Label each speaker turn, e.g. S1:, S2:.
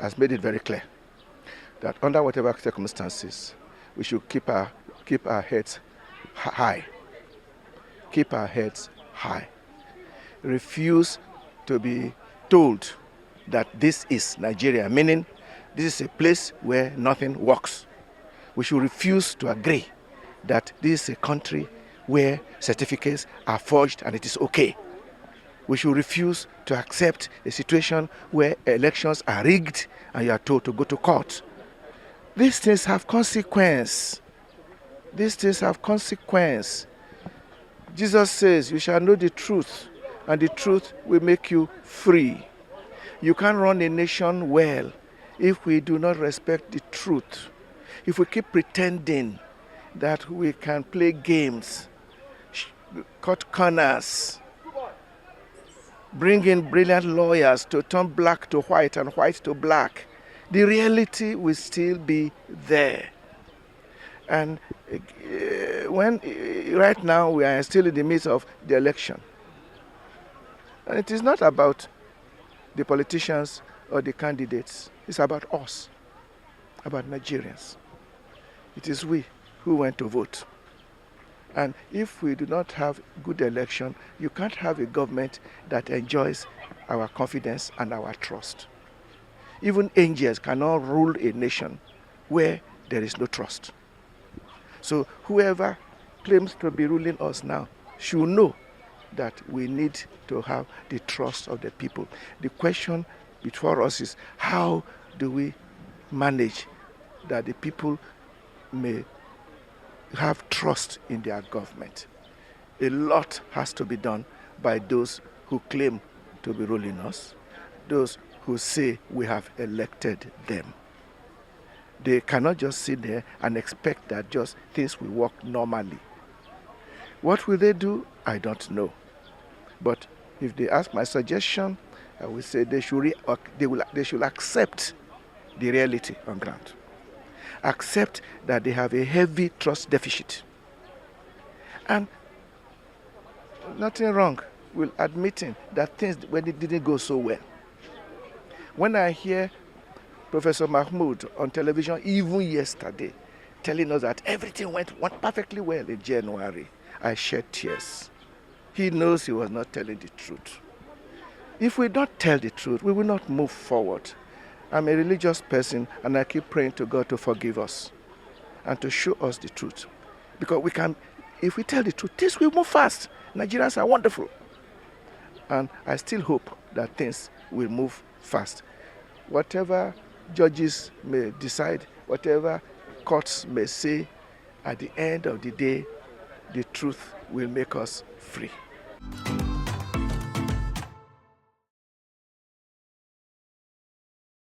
S1: has made it very clear that under whatever circumstances, we should keep our heads high. Keep our heads high. Refuse to be told that this is Nigeria, meaning this is a place where nothing works. We should refuse to agree that this is a country where certificates are forged and it is okay. We should refuse to accept a situation where elections are rigged and you are told to go to court. These things have consequence. These things have consequence. Jesus says, you shall know the truth, and the truth will make you free. You can't run a nation well if we do not respect the truth. If we keep pretending that we can play games, cut corners, bring in brilliant lawyers to turn black to white and white to black, the reality will still be there. And right now we are still in the midst of the election. And it is not about the politicians or the candidates. It's about us, about Nigerians. It is we who went to vote. And if we do not have good election, you can't have a government that enjoys our confidence and our trust. Even angels cannot rule a nation where there is no trust. So whoever claims to be ruling us now should know that we need to have the trust of the people. The question before us is, how do we manage that the people may have trust in their government? A lot has to be done by those who claim to be ruling us, those who say we have elected them. They cannot just sit there and expect that just things will work normally. What will they do? I don't know. But if they ask my suggestion, I will say they should accept the reality on ground. Accept that they have a heavy trust deficit. And nothing wrong with admitting that things when it didn't go so well. When I hear Professor Mahmoud on television, even yesterday, telling us that everything went perfectly well in January, I shed tears. He knows he was not telling the truth. If we don't tell the truth, we will not move forward. I'm a religious person, and I keep praying to God to forgive us and to show us the truth. Because we can, if we tell the truth, things will move fast. Nigerians are wonderful. And I still hope that things will move fast. Whatever judges may decide, whatever courts may say, at the end of the day, the truth will make us free.